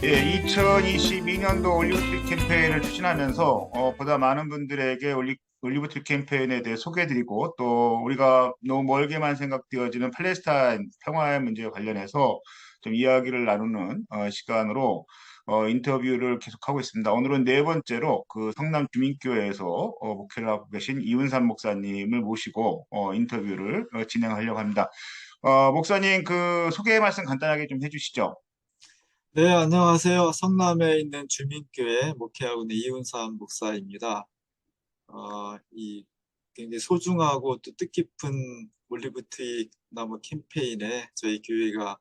예, 2022년도 올리브트리 캠페인을 추진하면서 보다 많은 분들에게 올리브트리 캠페인에 대해 소개해드리고 또 우리가 너무 멀게만 생각되어지는 팔레스타인 평화의 문제에 관련해서 좀 이야기를 나누는 시간으로 인터뷰를 계속하고 있습니다. 오늘은 네 번째로 그 성남 주민교회에서 목회를 하고 계신 이은삼 목사님을 모시고 인터뷰를 진행하려고 합니다. 목사님 그 소개 말씀 간단하게 좀 해주시죠. 네, 안녕하세요. 성남에 있는 주민교회 목회하고 있는 이훈삼 목사입니다. 이 굉장히 소중하고 또 뜻깊은 올리브트리 나무 캠페인에 저희 교회가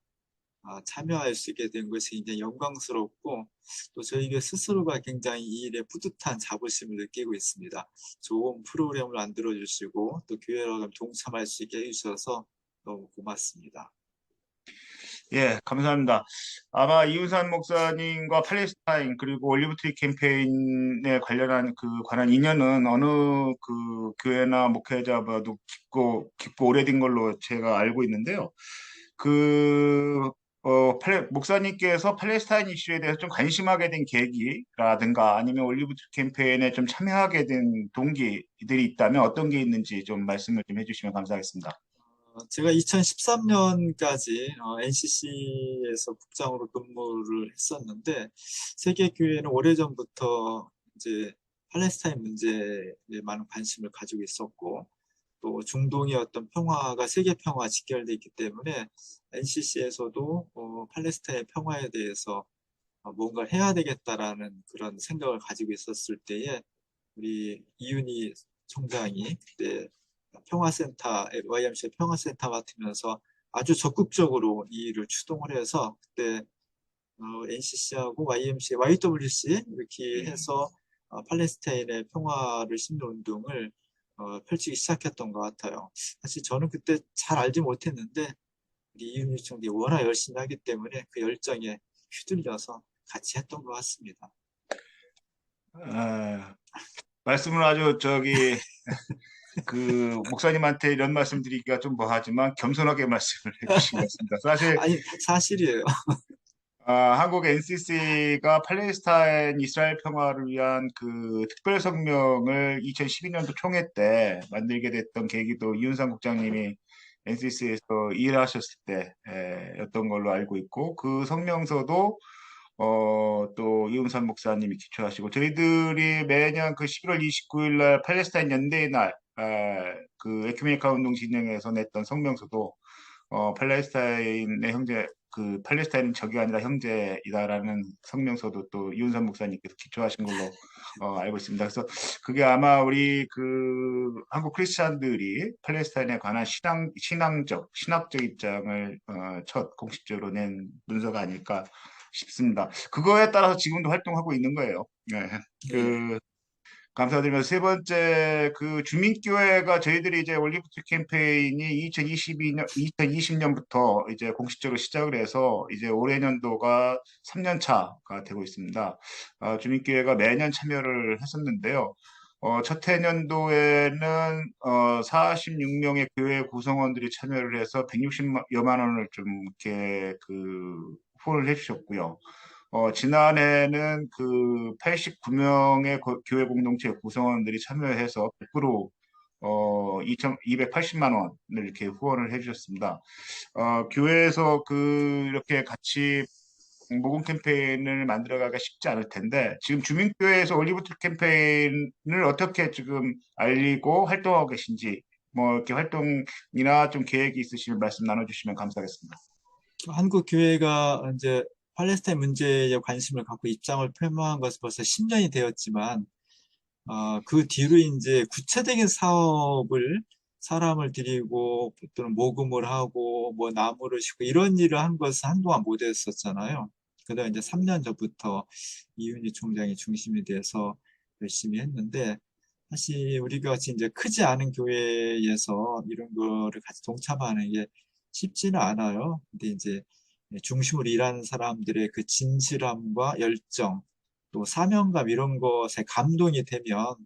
참여할 수 있게 된 것이 굉장히 영광스럽고 또 저희 교회 스스로가 굉장히 이 일에 뿌듯한 자부심을 느끼고 있습니다. 좋은 프로그램을 만들어 주시고 또 교회로 동참할 수 있게 해주셔서 너무 고맙습니다. 예, 감사합니다. 아마 이우산 목사님과 팔레스타인 그리고 올리브트리 캠페인에 관한 인연은 어느 그 교회나 목회자봐도 깊고 오래된 걸로 제가 알고 있는데요. 그 목사님께서 팔레스타인 이슈에 대해서 좀 관심하게 된 계기라든가 아니면 올리브트리 캠페인에 좀 참여하게 된 동기들이 있다면 어떤 게 있는지 좀 말씀을 좀 해주시면 감사하겠습니다. 제가 2013년까지 NCC에서 국장으로 근무를 했었는데 세계교회는 오래전부터 이제 팔레스타인 문제에 많은 관심을 가지고 있었고 또 중동의 어떤 평화가 세계 평화와 직결되어 있기 때문에 NCC에서도 팔레스타인 평화에 대해서 뭔가를 해야 되겠다라는 그런 생각을 가지고 있었을 때에 우리 이윤희 총장이 그때 YMCA 평화센터 맡으면서 아주 적극적으로 이 일을 추동을 해서 그때 NCC하고 YMCA, YWC 이렇게 해서 팔레스타인의 평화를 심는 운동을 펼치기 시작했던 것 같아요. 사실 저는 그때 잘 알지 못했는데 우리 이윤희 총장이 워낙 열심히 하기 때문에 그 열정에 휘둘려서 같이 했던 것 같습니다. 아, 말씀을 아주 목사님한테 이런 말씀 드리기가 좀 뭐하지만 겸손하게 말씀을 해주신 것 같습니다. 사실 아니, 사실이에요. 한국 NCC가 팔레스타인 이스라엘 평화를 위한 그 특별 성명을 2012년도 총회 때 만들게 됐던 계기도 이윤상 국장님이 NCC에서 일하셨을 때였던 걸로 알고 있고 그 성명서도 또 이웅산 목사님이 기초하시고 저희들이 매년 그 11월 29일 날 팔레스타인 연대의 날 그 에큐메니카 운동 진영에서 냈던 성명서도 팔레스타인의 형제 그 팔레스타인은 적이 아니라 형제이다라는 성명서도 또 이윤선 목사님께서 기초하신 걸로 알고 있습니다. 그래서 그게 아마 우리 그 한국 크리스찬들이 팔레스타인에 관한 신학적 입장을 첫 공식적으로 낸 문서가 아닐까 싶습니다. 그거에 따라서 지금도 활동하고 있는 거예요. 네. 네. 그 감사드리면서 세 번째 그 주민교회가 저희들이 이제 올리브트 캠페인이 2020년부터 이제 공식적으로 시작을 해서 이제 올해 년도가 3년 차가 되고 있습니다. 주민교회가 매년 참여를 했었는데요. 첫 해년도에는 46명의 교회 구성원들이 참여를 해서 160여만 원을 좀 이렇게 그 후원을 해주셨고요. 지난해는 그 89명의 교회 공동체 구성원들이 참여해서 100% 2,280만 원을 이렇게 후원을 해주셨습니다. 교회에서 이렇게 같이 모금 캠페인을 만들어가기가 쉽지 않을 텐데 지금 주민교회에서 올리브트 캠페인을 어떻게 지금 알리고 활동하고 계신지 뭐 이렇게 활동이나 좀 계획이 있으시면 말씀 나눠주시면 감사하겠습니다. 한국 교회가 이제 팔레스타인 문제에 관심을 갖고 입장을 표명한 것은 벌써 10년이 되었지만, 그 뒤로 이제 구체적인 사업을 사람을 들이고 또는 모금을 하고 뭐 나무를 심고 이런 일을 한 것은 한동안 못했었잖아요. 그러다 이제 3년 전부터 이윤희 총장이 중심이 돼서 열심히 했는데, 사실 우리가 같이 이제 크지 않은 교회에서 이런 거를 같이 동참하는 게 쉽지는 않아요. 근데 이제 중심으로 일하는 사람들의 그 진실함과 열정, 또 사명감 이런 것에 감동이 되면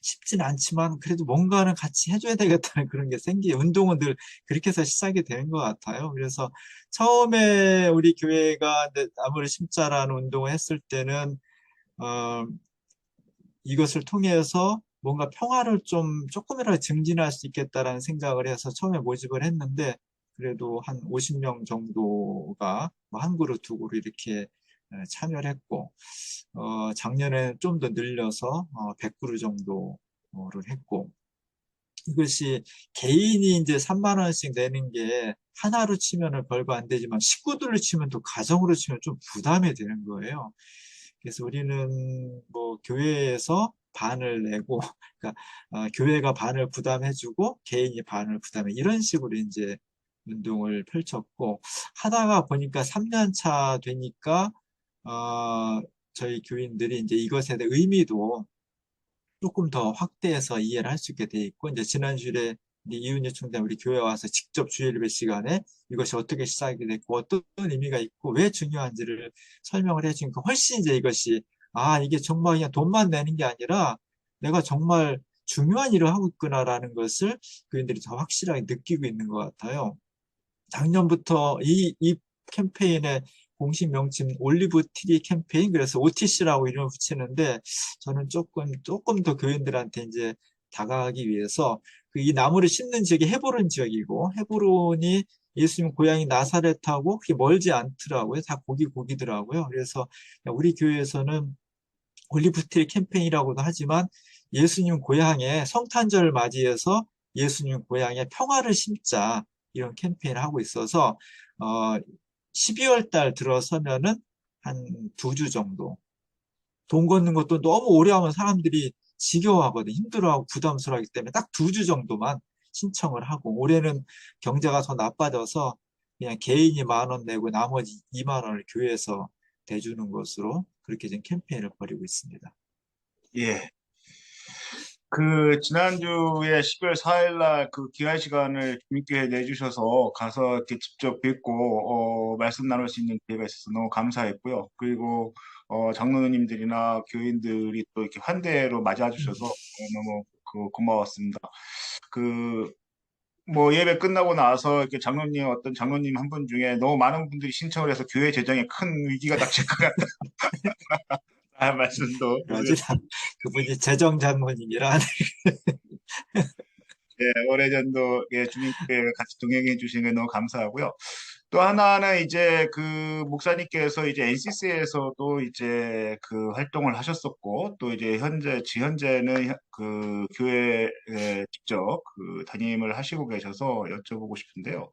쉽진 않지만 그래도 뭔가는 같이 해줘야 되겠다는 그런 게 운동은 늘 그렇게 해서 시작이 되는 것 같아요. 그래서 처음에 우리 교회가 나무를 심자라는 운동을 했을 때는 어, 이것을 통해서 뭔가 평화를 좀 조금이라도 증진할 수 있겠다라는 생각을 해서 처음에 모집을 했는데 그래도 한 50명 정도가 뭐한 그룹 두 그룹 이렇게 참여를 했고 작년에 좀 더 늘려서 100그룹 정도를 했고 이것이 개인이 이제 3만 원씩 내는 게 하나로 치면은 별거 안 되지만 식구들로 치면 또 가정으로 치면 좀 부담이 되는 거예요. 그래서 우리는 뭐 교회에서 반을 내고, 그러니까 교회가 반을 부담해주고 개인이 반을 부담해 이런 식으로 이제 운동을 펼쳤고 하다가 보니까 3년 차 되니까 어, 저희 교인들이 이제 이것에 대한 의미도 조금 더 확대해서 이해를 할 수 있게 돼 있고 이제 지난주에 이은희 총장 우리 교회 와서 직접 주일예배 시간에 이것이 어떻게 시작이 됐고 어떤 의미가 있고 왜 중요한지를 설명을 해주니까 훨씬 이제 이것이 이게 정말 그냥 돈만 내는 게 아니라 내가 정말 중요한 일을 하고 있구나라는 것을 교인들이 더 확실하게 느끼고 있는 것 같아요. 작년부터 이 캠페인의 공식 명칭 올리브 트리 캠페인 그래서 OTC라고 이름을 붙이는데 저는 조금 더 교인들한테 이제 다가가기 위해서 이 나무를 심는 지역이 헤브론 지역이고 헤브론이 예수님 고향이 나사렛하고 그게 멀지 않더라고요. 다 고기더라고요. 그래서 우리 교회에서는 올리브 트리 캠페인이라고도 하지만 예수님 고향에 성탄절을 맞이해서 예수님 고향에 평화를 심자 이런 캠페인을 하고 있어서 12월 달 들어서면은 한 2주 정도 돈 걷는 것도 너무 오래 하면 사람들이 지겨워하거든 힘들어하고 부담스러워하기 때문에 딱 2주 정도만 신청을 하고 올해는 경제가 더 나빠져서 그냥 개인이 10,000원 내고 나머지 2만 원을 교회에서 대주는 것으로 그렇게 지금 캠페인을 벌이고 있습니다. 예. 지난주에 12월 4일 날 그 귀한 시간을 주님께 내주셔서 가서 이렇게 직접 뵙고, 말씀 나눌 수 있는 기회가 있어서 너무 감사했고요. 그리고, 장로님들이나 교인들이 또 이렇게 환대로 맞아주셔서 너무 고마웠습니다. 그, 뭐 예배 끝나고 나서 이렇게 어떤 장로님 한 분 중에 너무 많은 분들이 신청을 해서 교회 재정에 큰 위기가 닥칠 것 같다. 말씀도 그러지만 그분이 재정 장모님이라 예, 오래전도 예, 주님께 같이 동행해 주신 게 너무 감사하고요. 또 하나는 이제 목사님께서 이제 NCC에서도 이제 활동을 하셨었고, 또 이제 지현재는 교회에 직접 담임을 하시고 계셔서 여쭤보고 싶은데요.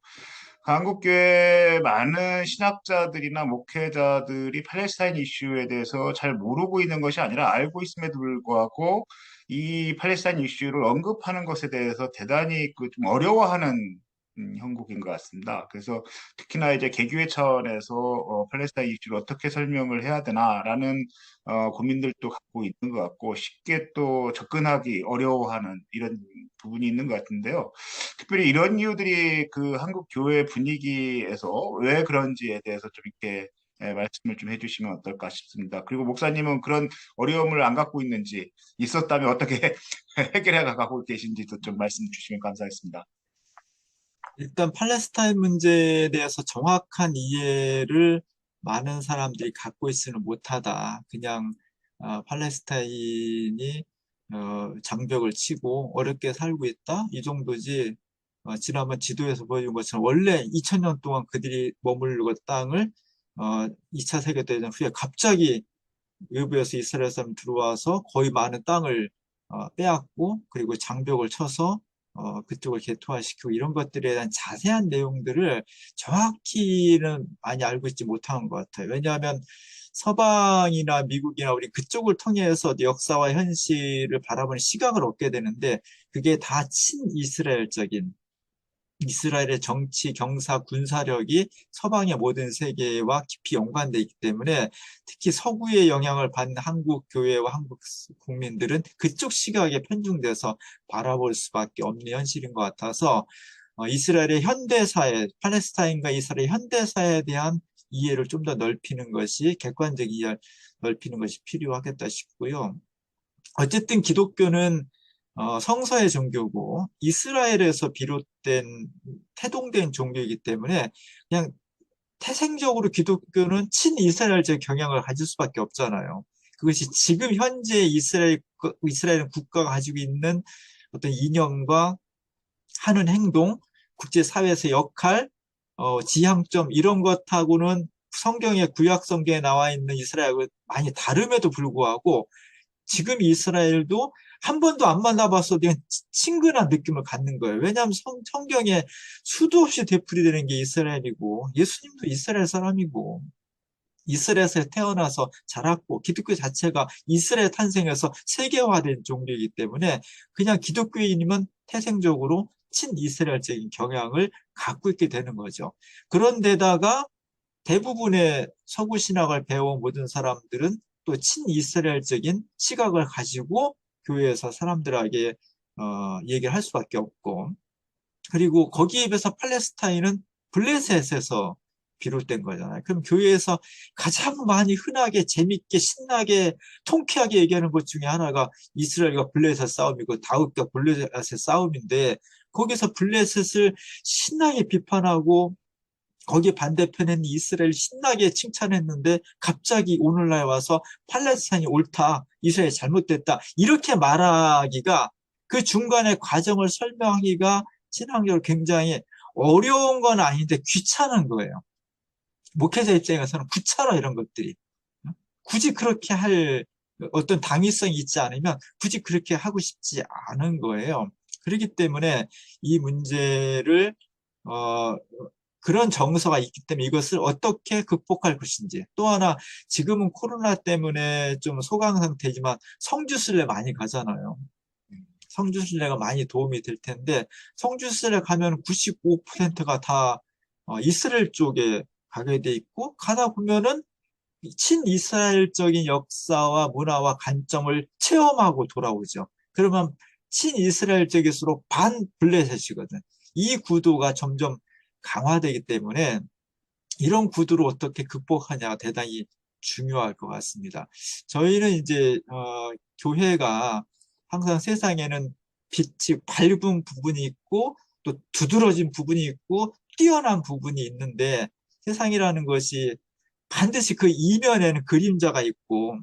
한국교회 많은 신학자들이나 목회자들이 팔레스타인 이슈에 대해서 잘 모르고 있는 것이 아니라 알고 있음에도 불구하고 이 팔레스타인 이슈를 언급하는 것에 대해서 대단히 좀 어려워하는 형국인 것 같습니다. 그래서 특히나 이제 개교회 차원에서 팔레스타인 이슈를 어떻게 설명을 해야 되나라는 고민들도 갖고 있는 것 같고 쉽게 또 접근하기 어려워하는 이런 부분이 있는 것 같은데요. 특별히 이런 이유들이 한국 교회 분위기에서 왜 그런지에 대해서 좀 이렇게 말씀을 좀 해주시면 어떨까 싶습니다. 그리고 목사님은 그런 어려움을 안 갖고 있는지 있었다면 어떻게 해결해 가고 계신지도 좀 말씀 주시면 감사하겠습니다. 일단 팔레스타인 문제에 대해서 정확한 이해를 많은 사람들이 갖고 있지는 못하다. 그냥 팔레스타인이 장벽을 치고 어렵게 살고 있다 이 정도지. 지난번 지도에서 보여준 것처럼 원래 2000년 동안 그들이 머무르고 땅을 2차 세계대전 후에 갑자기 외부에서 이스라엘 사람이 들어와서 거의 많은 땅을 빼앗고 그리고 장벽을 쳐서 그쪽을 개토화시키고 이런 것들에 대한 자세한 내용들을 정확히는 많이 알고 있지 못하는 것 같아요. 왜냐하면 서방이나 미국이나 우리 그쪽을 통해서 역사와 현실을 바라보는 시각을 얻게 되는데 그게 다 친이스라엘적인 이스라엘의 정치, 경사, 군사력이 서방의 모든 세계와 깊이 연관되어 있기 때문에 특히 서구의 영향을 받는 한국 교회와 한국 국민들은 그쪽 시각에 편중돼서 바라볼 수밖에 없는 현실인 것 같아서 이스라엘의 현대사회, 팔레스타인과 이스라엘의 현대사에 대한 이해를 좀 더 넓히는 것이 객관적 이해를 넓히는 것이 필요하겠다 싶고요. 어쨌든 기독교는 성서의 종교고 이스라엘에서 비롯된 태동된 종교이기 때문에 그냥 태생적으로 기독교는 친이스라엘적 경향을 가질 수밖에 없잖아요. 그것이 지금 현재 이스라엘 국가가 가지고 있는 어떤 이념과 하는 행동, 국제사회에서 역할, 지향점 이런 것하고는 성경의 구약 성경에 나와 있는 이스라엘과 많이 다름에도 불구하고 지금 이스라엘도 한 번도 안 만나봤어도 그냥 친근한 느낌을 갖는 거예요. 왜냐하면 성경에 수도 없이 되풀이되는 게 이스라엘이고 예수님도 이스라엘 사람이고 이스라엘에서 태어나서 자랐고 기독교 자체가 이스라엘 탄생해서 세계화된 종교이기 때문에 그냥 기독교인이면 태생적으로 친이스라엘적인 경향을 갖고 있게 되는 거죠. 그런데다가 대부분의 서구 신학을 배운 모든 사람들은 또 친이스라엘적인 시각을 가지고 교회에서 사람들에게 얘기를 할 수밖에 없고 그리고 거기에 비해서 팔레스타인은 블레셋에서 비롯된 거잖아요. 그럼 교회에서 가장 많이 흔하게 재밌게 신나게 통쾌하게 얘기하는 것 중에 하나가 이스라엘과 블레셋 싸움이고 다윗과 블레셋의 싸움인데 거기서 블레셋을 신나게 비판하고 거기 반대편에는 이스라엘 신나게 칭찬했는데 갑자기 오늘날 와서 팔레스타인이 옳다, 이스라엘이 잘못됐다 이렇게 말하기가 그 중간의 과정을 설명하기가 신앙적으로 굉장히 어려운 건 아닌데 귀찮은 거예요. 목회자 입장에서는 귀찮아 이런 것들이. 굳이 그렇게 할 어떤 당위성이 있지 않으면 굳이 그렇게 하고 싶지 않은 거예요. 그렇기 때문에 이 문제를 어, 그런 정서가 있기 때문에 이것을 어떻게 극복할 것인지. 또 하나, 지금은 코로나 때문에 좀 소강 상태지만 성주순례 많이 가잖아요. 성주순례가 많이 도움이 될 텐데, 성주순례 가면 95%가 다 이스라엘 쪽에 가게 돼 있고, 가다 보면은 친이스라엘적인 역사와 문화와 관점을 체험하고 돌아오죠. 그러면 친이스라엘적일수록 반블레셋이거든. 이 구도가 점점 강화되기 때문에 이런 구도를 어떻게 극복하냐가 대단히 중요할 것 같습니다. 저희는 이제 교회가 항상 세상에는 빛이 밝은 부분이 있고 또 두드러진 부분이 있고 뛰어난 부분이 있는데 세상이라는 것이 반드시 그 이면에는 그림자가 있고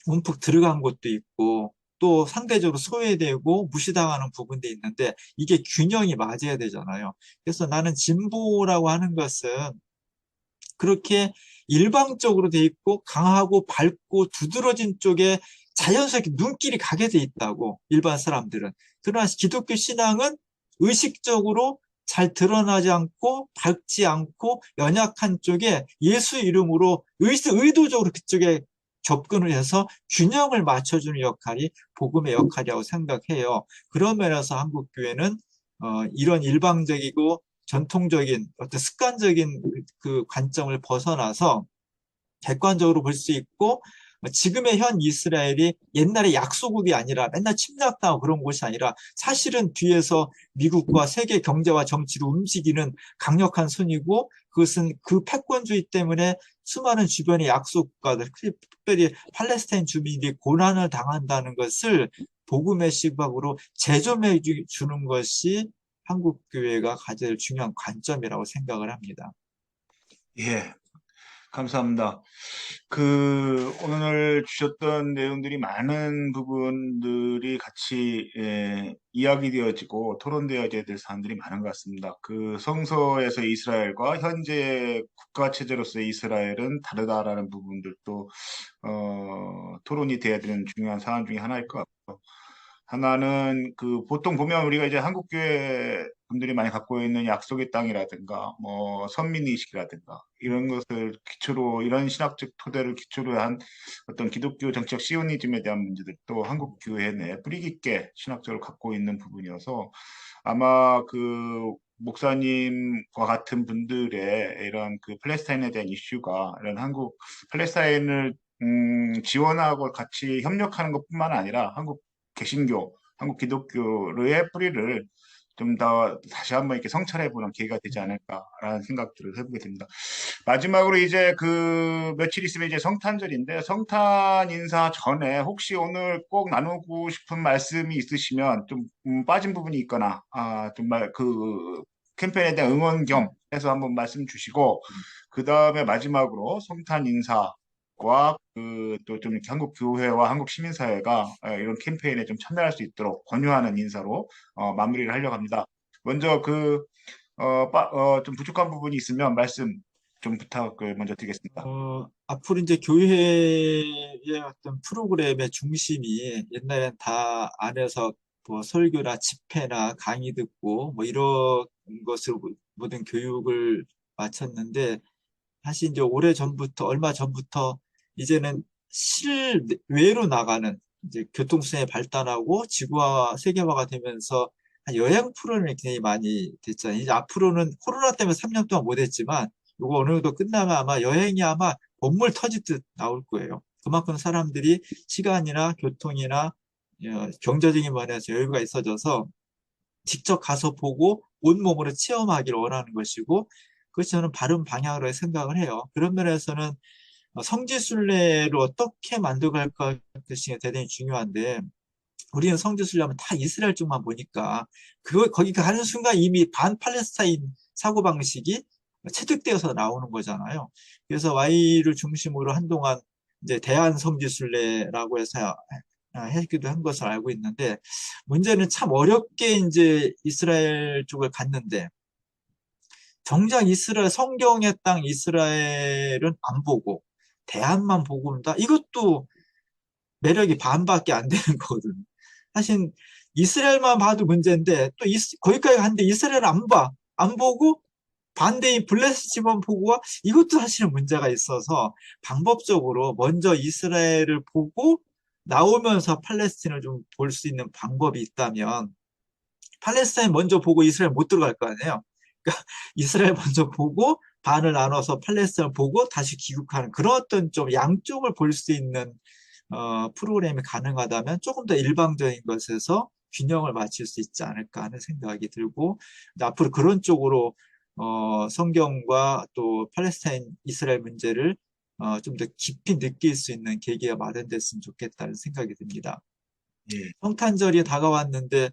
움푹 들어간 것도 있고 또 상대적으로 소외되고 무시당하는 부분도 있는데 이게 균형이 맞아야 되잖아요. 그래서 나는 진보라고 하는 것은 그렇게 일방적으로 돼 있고 강하고 밝고 두드러진 쪽에 자연스럽게 눈길이 가게 돼 있다고 일반 사람들은. 그러나 기독교 신앙은 의식적으로 잘 드러나지 않고 밝지 않고 연약한 쪽에 예수 이름으로 의도적으로 그쪽에 접근을 해서 균형을 맞춰주는 역할이 복음의 역할이라고 생각해요. 그런 면에서 한국 교회는 이런 일방적이고 전통적인 어떤 습관적인 그 관점을 벗어나서 객관적으로 볼 수 있고 지금의 현 이스라엘이 옛날에 약소국이 아니라 맨날 침략당하고 그런 곳이 아니라 사실은 뒤에서 미국과 세계 경제와 정치로 움직이는 강력한 손이고 그것은 그 패권주의 때문에 수많은 주변의 약소국가들, 특별히 팔레스타인 주민들이 고난을 당한다는 것을 복음의 시각으로 재점해 주는 것이 한국 교회가 가져야 될 중요한 관점이라고 생각을 합니다. 예, 감사합니다. 오늘 주셨던 내용들이 많은 부분들이 같이 이야기되어지고 토론되어져야 될 사안들이 많은 것 같습니다. 그 성서에서 이스라엘과 현재 국가 체제로서의 이스라엘은 다르다라는 부분들도 토론이 돼야 되는 중요한 사안 중에 하나일 것 같고 하나는 보통 보면 우리가 이제 한국 교회 분들이 많이 갖고 있는 약속의 땅이라든가 뭐 선민의식이라든가 이런 것을 기초로 이런 신학적 토대를 기초로 한 어떤 기독교 정치적 시오니즘에 대한 문제들도 한국 교회 내에 뿌리 깊게 신학적으로 갖고 있는 부분이어서 아마 목사님과 같은 분들의 이런 팔레스타인에 대한 이슈가 이런 한국 팔레스타인을 지원하고 같이 협력하는 것뿐만 아니라 한국 개신교, 한국 기독교의 뿌리를 좀 더 다시 한번 이렇게 성찰해보는 계기가 되지 않을까라는 생각들을 해보게 됩니다. 마지막으로 이제 그 며칠 있으면 이제 성탄절인데 성탄 인사 전에 혹시 오늘 꼭 나누고 싶은 말씀이 있으시면 좀 빠진 부분이 있거나 정말 그 캠페인에 대한 응원 겸 해서 한번 말씀 주시고 그 다음에 마지막으로 성탄 인사와 그 또 좀 이렇게 한국 교회와 한국 시민사회가 이런 캠페인에 좀 참여할 수 있도록 권유하는 인사로 마무리를 하려고 합니다. 먼저 좀 부족한 부분이 있으면 말씀 좀 부탁을 먼저 드리겠습니다. 앞으로 이제 교회의 어떤 프로그램의 중심이 옛날엔 다 안에서 뭐 설교나 집회나 강의 듣고 뭐 이런 것을 모든 교육을 마쳤는데 사실 이제 오래 전부터 얼마 전부터 이제는 실외로 나가는 이제 교통수단이 발달하고 지구화 세계화가 되면서 여행 프로그램이 굉장히 많이 됐잖아요. 이제 앞으로는 코로나 때문에 3년 동안 못했지만 이거 어느 정도 끝나면 아마 여행이 아마 본물 터지듯 나올 거예요. 그만큼 사람들이 시간이나 교통이나 경제적인 면에서 여유가 있어져서 직접 가서 보고 온몸으로 체험하기를 원하는 것이고 그것이 저는 바른 방향으로 생각을 해요. 그런 면에서는 성지순례를 어떻게 만들어갈 것이 대단히 중요한데 우리는 성지순례하면 다 이스라엘 쪽만 보니까 거기 가는 순간 이미 반 팔레스타인 사고방식이 체득되어서 나오는 거잖아요. 그래서 Y를 중심으로 한동안 이제 대한 성지순례라고 해서 했기도 한 것을 알고 있는데 문제는 참 어렵게 이제 이스라엘 쪽을 갔는데 정작 이스라엘 성경의 땅 이스라엘은 안 보고 대한만 보고 온다. 이것도 매력이 반밖에 안 되는 거거든요. 사실 이스라엘만 봐도 문제인데 또 거기까지 갔는데 이스라엘 안 봐. 안 보고 반대인 블레셋지만 보고 와. 이것도 사실은 문제가 있어서 방법적으로 먼저 이스라엘을 보고 나오면서 팔레스틴을 좀 볼 수 있는 방법이 있다면 팔레스타인 먼저 보고 이스라엘 못 들어갈 거 아니에요. 그러니까 이스라엘 먼저 보고 반을 나눠서 팔레스타인을 보고 다시 귀국하는 그런 어떤 좀 양쪽을 볼 수 있는 프로그램이 가능하다면 조금 더 일방적인 것에서 균형을 맞출 수 있지 않을까 하는 생각이 들고 앞으로 그런 쪽으로 성경과 또 팔레스타인 이스라엘 문제를 좀 더 깊이 느낄 수 있는 계기가 마련됐으면 좋겠다는 생각이 듭니다. 예. 성탄절이 다가왔는데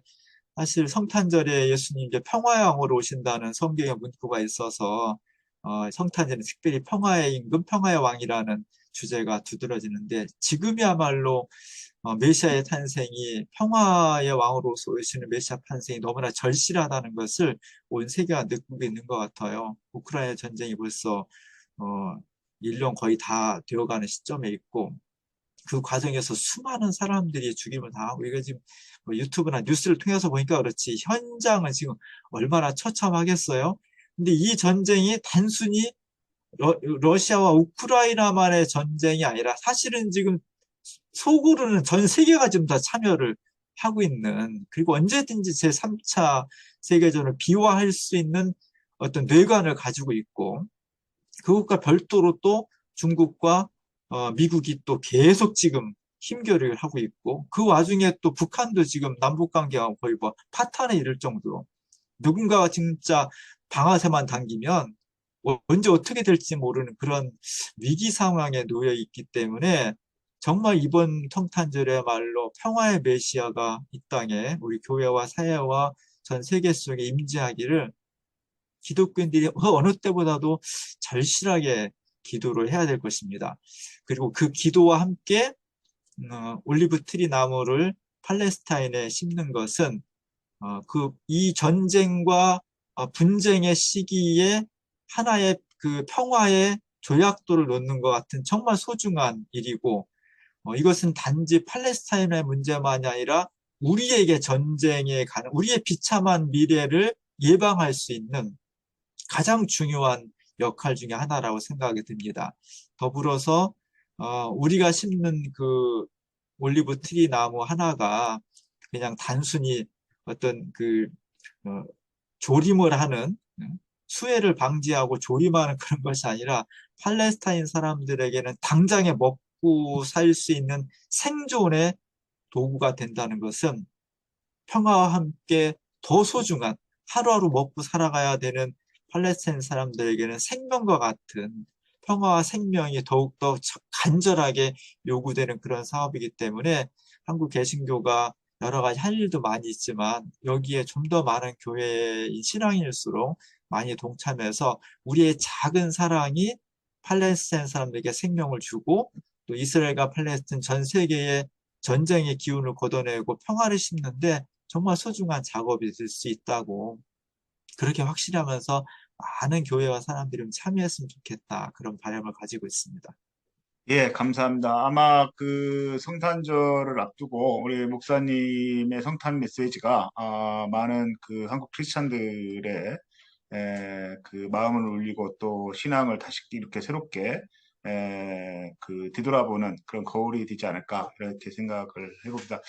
사실 성탄절에 예수님 이제 평화의 왕으로 오신다는 성경의 문구가 있어서 성탄절은 특별히 평화의 임금, 평화의 왕이라는 주제가 두드러지는데 지금이야말로 메시아의 탄생이 평화의 왕으로 오시는 메시아 탄생이 너무나 절실하다는 것을 온 세계가 느끼고 있는 것 같아요. 우크라이나 전쟁이 벌써 1년 거의 다 되어가는 시점에 있고 그 과정에서 수많은 사람들이 죽임을 당하고 이거 지금 뭐 유튜브나 뉴스를 통해서 보니까 그렇지 현장은 지금 얼마나 처참하겠어요. 근데 이 전쟁이 단순히 러시아와 우크라이나만의 전쟁이 아니라 사실은 지금 속으로는 전 세계가 지금 다 참여를 하고 있는 그리고 언제든지 제3차 세계전을 비화할 수 있는 어떤 뇌관을 가지고 있고 그것과 별도로 또 중국과 미국이 또 계속 지금 힘겨루기를 하고 있고 그 와중에 또 북한도 지금 남북관계가 거의 뭐 파탄에 이를 정도로 누군가가 진짜 방아쇠만 당기면 언제 어떻게 될지 모르는 그런 위기 상황에 놓여 있기 때문에 정말 이번 성탄절의말로 평화의 메시아가 이 땅에 우리 교회와 사회와 전 세계 속에 임재하기를 기독교인들이 어느 때보다도 절실하게 기도를 해야 될 것입니다. 그리고 그 기도와 함께 올리브 트리 나무를 팔레스타인에 심는 것은 이 전쟁과 분쟁의 시기에 하나의 그 평화의 조약도를 놓는 것 같은 정말 소중한 일이고 이것은 단지 팔레스타인의 문제만이 아니라 우리에게 전쟁에 가는 우리의 비참한 미래를 예방할 수 있는 가장 중요한 역할 중에 하나라고 생각이 듭니다. 더불어서 우리가 심는 그 올리브 트리 나무 하나가 그냥 단순히 어떤 그 조림을 하는 수해를 방지하고 조림하는 그런 것이 아니라 팔레스타인 사람들에게는 당장에 먹고 살 수 있는 생존의 도구가 된다는 것은 평화와 함께 더 소중한, 하루하루 먹고 살아가야 되는 팔레스타인 사람들에게는 생명과 같은 평화와 생명이 더욱더 간절하게 요구되는 그런 사업이기 때문에 한국 개신교가 여러 가지 할 일도 많이 있지만 여기에 좀 더 많은 교회인 신앙인일수록 많이 동참해서 우리의 작은 사랑이 팔레스타인 사람들에게 생명을 주고 또 이스라엘과 팔레스타인 전 세계의 전쟁의 기운을 걷어내고 평화를 심는데 정말 소중한 작업이 될 수 있다고 그렇게 확신하면서 많은 교회와 사람들이 참여했으면 좋겠다 그런 바람을 가지고 있습니다. 예, 감사합니다. 아마 그 성탄절을 앞두고 우리 목사님의 성탄 메시지가 많은 그 한국 크리스찬들의 그 마음을 울리고 또 신앙을 다시 이렇게 새롭게 그 뒤돌아보는 그런 거울이 되지 않을까 이렇게 생각을 해봅니다.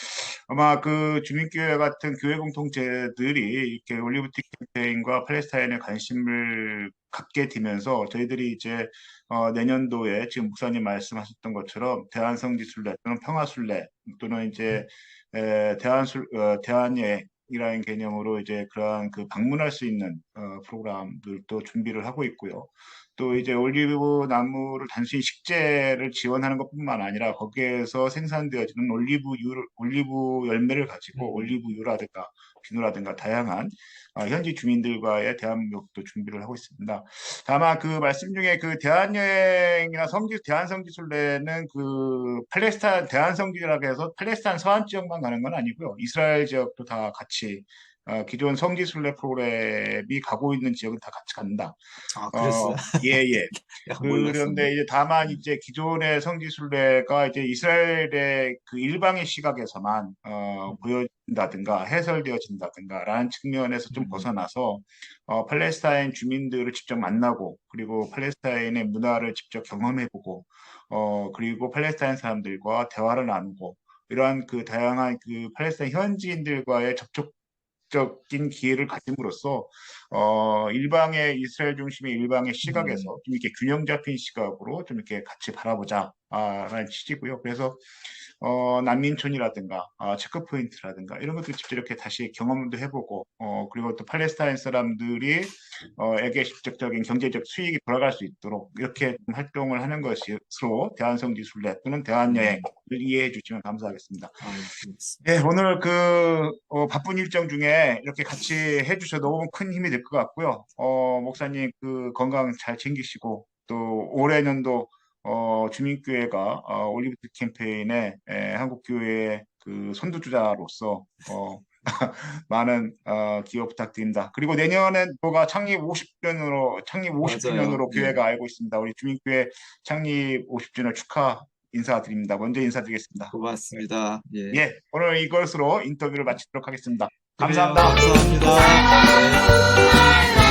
아마 그 주민교회 같은 교회 공동체들이 이렇게 올리브티 캠페인과 팔레스타인에 관심을 갖게 되면서 저희들이 이제 내년도에 지금 목사님 말씀하셨던 것처럼 대한성지순례 또는 평화순례 또는 이제 대한여행이라는 개념으로 이제 그러한 그 방문할 수 있는 프로그램들도 준비를 하고 있고요. 또 이제 올리브 나무를 단순히 식재를 지원하는 것뿐만 아니라 거기에서 생산되어지는 올리브 열매를 가지고 올리브유라든가 비누라든가 다양한 현지 주민들과의 대화목도 준비를 하고 있습니다. 다만 그 말씀 중에 그 대한여행이나 대한성지순례는 그 팔레스타인 대한성지라고 해서 팔레스타인 서안 지역만 가는 건 아니고요. 이스라엘 지역도 다 같이 기존 성지순례 프로그램이 가고 있는 지역은 다 같이 간다. 아, 그랬어요? 예, 예. 몰랐었네. 그런데 이제 다만 이제 기존의 성지순례가 이제 이스라엘의 그 일방의 시각에서만 보여진다든가 해설되어진다든가라는 측면에서 좀 벗어나서 팔레스타인 주민들을 직접 만나고 그리고 팔레스타인의 문화를 직접 경험해보고 그리고 팔레스타인 사람들과 대화를 나누고 이러한 그 다양한 그 팔레스타인 현지인들과의 적인 기회를 가짐으로써 일방의 이스라엘 중심의 일방의 시각에서 좀 이렇게 균형 잡힌 시각으로 좀 이렇게 같이 바라보자라는 취지고요. 그래서 난민촌이라든가 체크포인트라든가 이런 것들 직접 이렇게 다시 경험도 해보고 그리고 또 팔레스타인 사람들이 에게 직접적인 경제적 수익이 돌아갈 수 있도록 이렇게 좀 활동을 하는 것으로 대한성지순례 또는 대한여행을 이해해 주시면 감사하겠습니다. 네, 오늘 그 바쁜 일정 중에 이렇게 같이 해주셔서 너무 큰 힘이 될 것 같고요. 목사님 그 건강 잘 챙기시고 또 올해년도 주민교회가 올리브트 캠페인의 한국교회의 그 선두주자로서 많은 기여 부탁드립니다. 그리고 내년엔 뭐가 창립 50주년으로 맞아요. 예. 교회가 알고 있습니다. 우리 주민교회 창립 50주년 축하 인사드립니다. 먼저 인사드리겠습니다. 고맙습니다. 예. 예, 오늘 이것으로 인터뷰를 마치도록 하겠습니다. 그래요. 감사합니다. 감사합니다. 네.